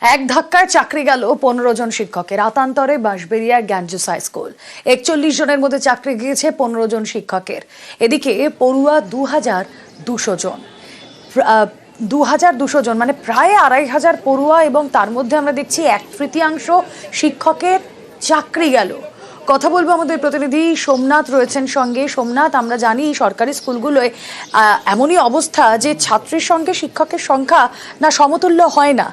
এক ধাক্কায় চাকরি গেল 15 জন শিক্ষকের। আতান্তরে বাঁশবেড়িয়া জ্ঞানজোস হাই স্কুল। 41 জনের মধ্যে চাকরি গিয়েছে 15 জন শিক্ষকের। এদিকে পড়ুয়া 2200 জন, 2200 জন মানে প্রায় 2500 পড়ুয়া, এবং তার মধ্যে আমরা দেখছি 1/3 শিক্ষকের চাকরি গেল। কথা বলবো আমাদের প্রতিনিধি সোমনাথ রয়েছেন সঙ্গে। সোমনাথ, আমরা জানি সরকারি স্কুলগুলোয় এমনই অবস্থা যে ছাত্রীর সঙ্গে শিক্ষকের সংখ্যা না সমতুল্য হয় না।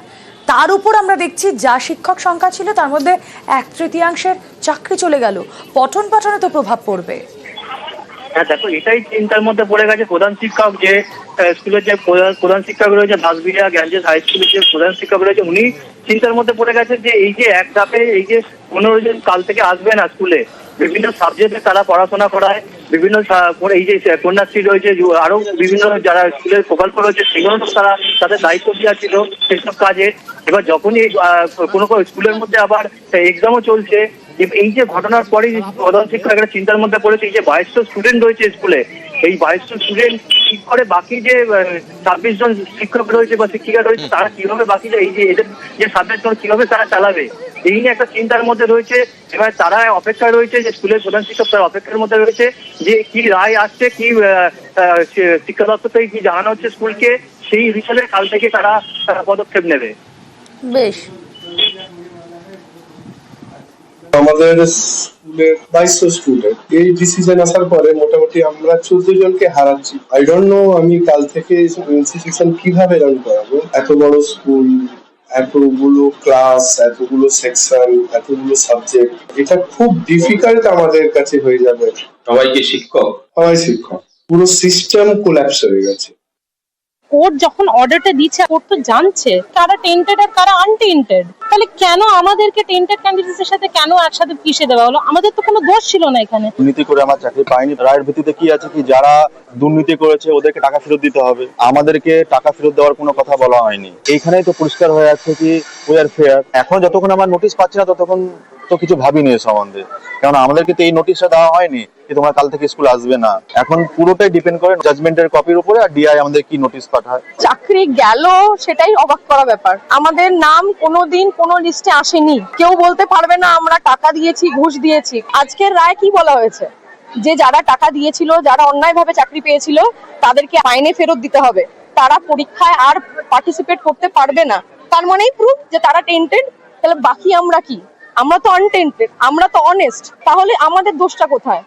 তার উপর আমরা দেখছি যা শিক্ষক সংখ্যা ছিল তার মধ্যে 1/3 চাকরি চলে গেল। পঠন পাঠনে তো প্রভাব পড়বে। হ্যাঁ দেখো, এটাই চিন্তার মধ্যে পড়ে গেছে প্রধান শিক্ষক। যে স্কুলের যে প্রধান শিক্ষক রয়েছে, বাঁশবেড়িয়া জ্ঞানজোস হাই স্কুলের যে প্রধান শিক্ষক রয়েছে, উনি চিন্তার মধ্যে পড়ে গেছে যে এই যে এক ধাপে এই যে 15 জন কাল থেকে আসবে না স্কুলে, বিভিন্ন সাবজেক্টে তারা পড়াশোনা করায়, বিভিন্ন এই যে কন্যাশ্রী রয়েছে, আরো বিভিন্ন যারা স্কুলের প্রকল্প রয়েছে সেগুলো তো তারা তাদের দায়িত্ব দেওয়া ছিল সেসব কাজে। এবার যখনই কোনো স্কুলের মধ্যে আবার এক্সামও চলছে, এই যে ঘটনার পরেই প্রধান শিক্ষক একটা চিন্তার মধ্যে পড়েছে। এই যে 2200 স্টুডেন্ট রয়েছে স্কুলে, এই 2200 স্টুডেন্ট ঠিক করে বাকি যে 26 জন শিক্ষক রয়েছে বা শিক্ষিকা রয়েছে তারা কিভাবে বাকি যে এই যে এদের যে সাবজেক্ট কিভাবে তারা চালাবে, এই নিয়ে একটা চিন্তার মধ্যে রয়েছে। এবার তারা অপেক্ষায় রয়েছে, যে স্কুলের প্রধান শিক্ষক তারা অপেক্ষার মধ্যে রয়েছে যে কি রায় আসছে, কি শিক্ষা দপ্তর থেকে কি জানানো হচ্ছে স্কুলকে, সেই হিসাবে কাল থেকে তারা পদক্ষেপ নেবে। বেশ, আমাদের স্কুলের 2200 স্টুডেন্ট, এই ডিসিশন আসার পরে মোটামুটি আমরা 14 জনকে হারাচ্ছি। আই ডোন্ট নো আমি কাল থেকে ইনস্টিটিউশন কিভাবে রান করাবো। এত বড় স্কুল, এতগুলো ক্লাস, এতগুলো সেকশন, এতগুলো সাবজেক্ট, এটা খুব ডিফিকাল্ট আমাদের কাছে হয়ে যাবে। সবাই শিক্ষক, পুরো সিস্টেম কোল্যাপস হয়ে গেছে। কোর্ট যখন অর্ডারটা দিচ্ছে, কোর্ট তো জানছে কারা টেন্টেড আর কারা আনটেন্টেড। তাহলে কেন আমাদেরকে টেন্টেড ক্যান্ডিডেটসের সাথে কেন একসাথে পিষে দেওয়া হলো? আমাদের তো কোনো দোষ ছিল না এখানে। দুর্নীতি করে আমার চাকরি পাইনি, রায়ের ভিত্তিতে কি আছে কি যারা দুর্নীতি করেছে ওদেরকে টাকা ফেরত দিতে হবে, আমাদেরকে টাকা ফেরত দেওয়ার কোনো কথা বলা হয়নি। এইখানেই তো পরিষ্কার হয়ে যাচ্ছে কি উই আর ফেয়ার। এখন যতক্ষণ আমার নোটিশ পাচ্ছি না ততক্ষণ তো কিছু ভাবিনি এ সম্বন্ধে, কারণ আমাদেরকে তো এই নোটিশটা দেওয়া হয়নি যে তোমরা কাল থেকে স্কুল আসবে না। এখন পুরোটাই ডিপেন্ড করে জাজমেন্টের কপির উপরে আর ডিআই আমাদের কি নোটিশ পাঠায়। চাকরি গেল সেটাই অবাক করা ব্যাপার। আমাদের নাম কোনোদিন কোনো লিস্টে আসেনি, কেউ বলতে পারবে না আমরা টাকা দিয়েছি, ঘুষ দিয়েছি। আজকের রায় কি বলা হয়েছে যে যারা টাকা দিয়েছিল, যারা অন্যায়ভাবে চাকরি পেয়েছিল তাদেরকে আইনে ফেরত দিতে হবে, তারা পরীক্ষায় আর পার্টিসিপেট করতে পারবে না। তার মানেই প্রুফ যে তারা টেন্টেড। তাহলে বাকি আমরা কি? আমরা তো আনটেন্টেড, আমরা তো অনেস্ট। তাহলে আমাদের দোষটা কোথায়?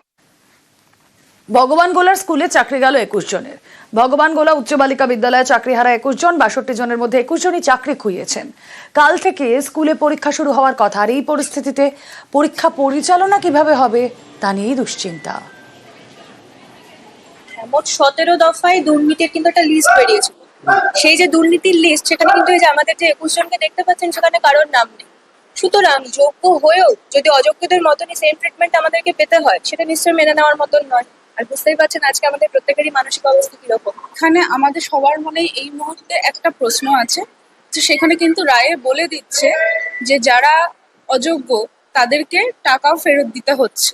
ভগবান গোলার স্কুলে চাকরি গেল 21 জনের। ভগবান গোলা উচ্চ বালিকা বিদ্যালয়ে চাকরি হারা 21 জন, 62 জনের মধ্যে 21 জনই চাকরি খুইয়েছেন। কাল থেকে স্কুলে পরীক্ষা শুরু হওয়ার কথা, আর এই পরিস্থিতিতে পরীক্ষা পরিচালনা কিভাবে হবে তা নিয়েই দুশ্চিন্তা। মোট 17 দফায় দুর্নীতির কিন্তু একটা লিস্ট বেরিয়েছে। সেই যে দুর্নীতির লিস্ট, সেখানে কিন্তু এই যে আমাদের যে 21 জনকে দেখতে পাচ্ছেন সেখানে কারোর নাম নেই। সুতরাং যোগ্য হয়েও যদি অযোগ্যদের মতনই সেম ট্রিটমেন্ট আমাদেরকে পেতে হয়, সেটা নিশ্চয়ই মেনে নেওয়ার মতন নয়। আর বুঝতেই পারছেন আজকে আমাদের প্রত্যেকেরই মানসিক অবস্থা কিরকম। এখানে আমাদের সবার মনে এই মুহূর্তে একটা প্রশ্ন আছে, যে সেখানে কিন্তু রায়ে বলে দিচ্ছে যে যারা অযোগ্য তাদেরকে টাকা ফেরত দিতে হচ্ছে,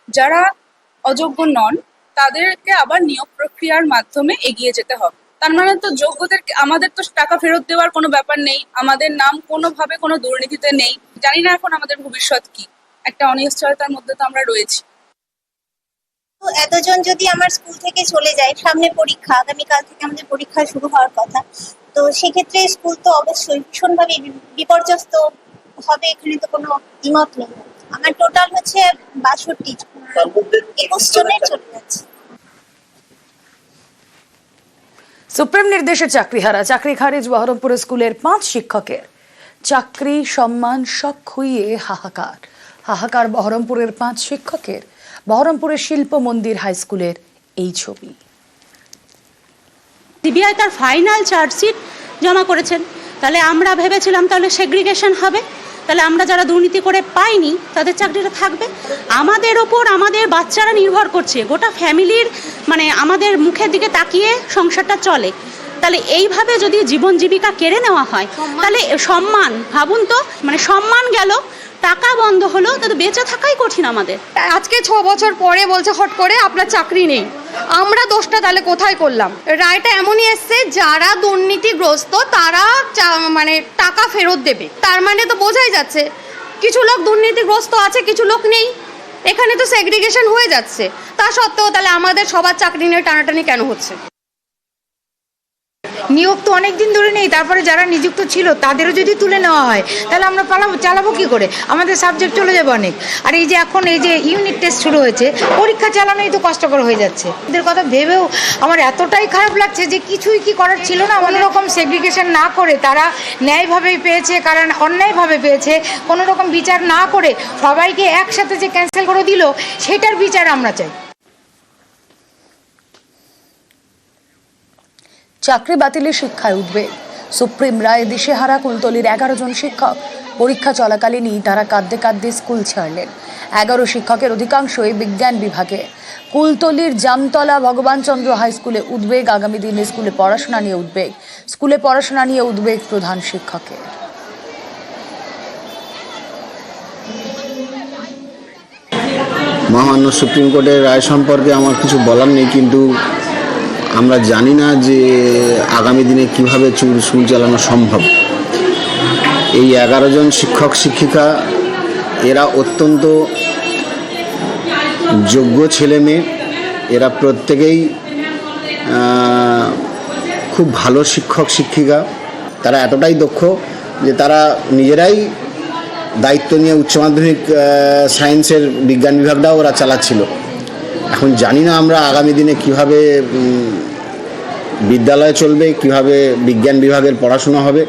যারা অযোগ্য নন তাদেরকে আবার নিয়োগ প্রক্রিয়ার মাধ্যমে এগিয়ে যেতে হবে। তার মানে তো যোগ্যদের আমাদের তো টাকা ফেরত দেওয়ার কোনো ব্যাপার নেই, আমাদের নাম কোনোভাবে কোনো দুর্নীতিতে নেই। জানি না এখন আমাদের ভবিষ্যৎ কি, একটা অনিশ্চয়তার মধ্যে তো আমরা রয়েছি। এতজন যদি আমার স্কুল থেকে চলে যায়, সামনে পরীক্ষা, আগামীকাল থেকে আমাদের পরীক্ষা শুরু হওয়ার কথা, তো সেক্ষেত্রে স্কুল তো অবশ্যই ভীষণভাবে বিপর্যস্ত হবে, এখানে তো কোনো দ্বিমত নেই। আমার টোটাল হচ্ছে 62, 21 জনের চলে যাচ্ছে। সুপ্রিম নির্দেশে চাকরি খারিজ বহরমপুর স্কুলের 5 শিক্ষকের। চাকরি সম্মান সব খুইয়ে হাহাকার বহরমপুরের 5 শিক্ষকের। বহরমপুরের শিল্প মন্দির হাই স্কুলের এই ছবি। সিবিআই তার ফাইনাল চার্জশিট জমা করেছেন, তাহলে আমরা ভেবেছিলাম তাহলে সেগ্রিগেশন হবে, তাহলে আমরা যারা দুর্নীতি করে পাইনি তাদের চাকরিটা থাকবে। আমাদের ওপর আমাদের বাচ্চারা নির্ভর করছে, গোটা ফ্যামিলির মানে আমাদের মুখের দিকে তাকিয়ে সংসারটা চলে। তাহলে এইভাবে যদি জীবন জীবিকা কেড়ে নেওয়া হয়, তাহলে সম্মান, ভাবুন তো, মানে সম্মান গেল, টাকা বন্ধ হলো, তাহলে বেঁচে থাকাই কঠিন আমাদের। আজকে 6 বছর পরে বলছে হট করে আপনার চাকরি নেই। আমরা দোষটা তাহলে কোথায় করলাম? রায়টা এমনই এসছে যারা দুর্নীতিগ্রস্ত তারা মানে টাকা ফেরত দেবে, তার মানে তো বোঝাই যাচ্ছে কিছু লোক দুর্নীতিগ্রস্ত আছে, কিছু লোক নেই। এখানে তো সেগ্রিগেশন হয়ে যাচ্ছে। তা সত্ত্বেও তাহলে আমাদের সবার চাকরি নিয়ে টানাটানি কেন হচ্ছে? নিয়োগ তো অনেক দিন ধরে নেই, তারপরে যারা নিযুক্ত ছিল তাদেরও যদি তুলে নেওয়া হয় তাহলে আমরা চালাবো কি করে? আমাদের সাবজেক্ট চলে যাবে অনেক। আর এই যে এখন এই যে ইউনিট টেস্ট শুরু হয়েছে, পরীক্ষা চালানোই তো কষ্টকর হয়ে যাচ্ছে। ওদের কথা ভেবেও আমার এতটাই খারাপ লাগছে যে কিছুই কি করার ছিল না। কোনো রকম সেগ্রিগেশন না করে তারা ন্যায়ভাবেই পেয়েছে, কারণ অন্যায়ভাবে পেয়েছে, কোনো রকম বিচার না করে সবাইকে একসাথে যে ক্যান্সেল করে দিল সেটার বিচার আমরা চাই। চাকরি বাতিলের শিক্ষায় উদ্বেগ, সুপ্রিম রায়ে দিশেহারা কুলতলির 11 জন শিক্ষক। পরীক্ষা চলাকালীনই তারা কাঁদতে কাঁদতে স্কুল ছাড়লেন। 11 শিক্ষকের অধিকাংশই বিজ্ঞান বিভাগে। কুলতলির জামতলা ভগবানচন্দ্র হাই স্কুলে উদ্বেগ, আগামী দিনে স্কুলে পড়াশোনা নিয়ে উদ্বেগ। স্কুলে পড়াশোনা নিয়ে উদ্বেগ প্রধান শিক্ষকের। মহামান্য সুপ্রিম কোর্টের রায় সম্পর্কে আমার কিছু বলার নেই, কিন্তু আমরা জানি না যে আগামী দিনে কিভাবে স্কুল চালানো সম্ভব। এই 11 জন শিক্ষক শিক্ষিকা এরা অত্যন্ত যোগ্য ছেলে মেয়ে, এরা প্রত্যেকেই খুব ভালো শিক্ষক শিক্ষিকা। তারা এতটাই দক্ষ যে তারা নিজেরাই দায়িত্ব নিয়ে উচ্চ মাধ্যমিক সায়েন্সের বিজ্ঞান বিভাগটাও ওরা চালাচ্ছিল। এখন জানি না আমরা আগামী দিনে কিভাবে বিদ্যালয় চলবে, কিভাবে বিজ্ঞান বিভাগের পড়াশোনা হবে।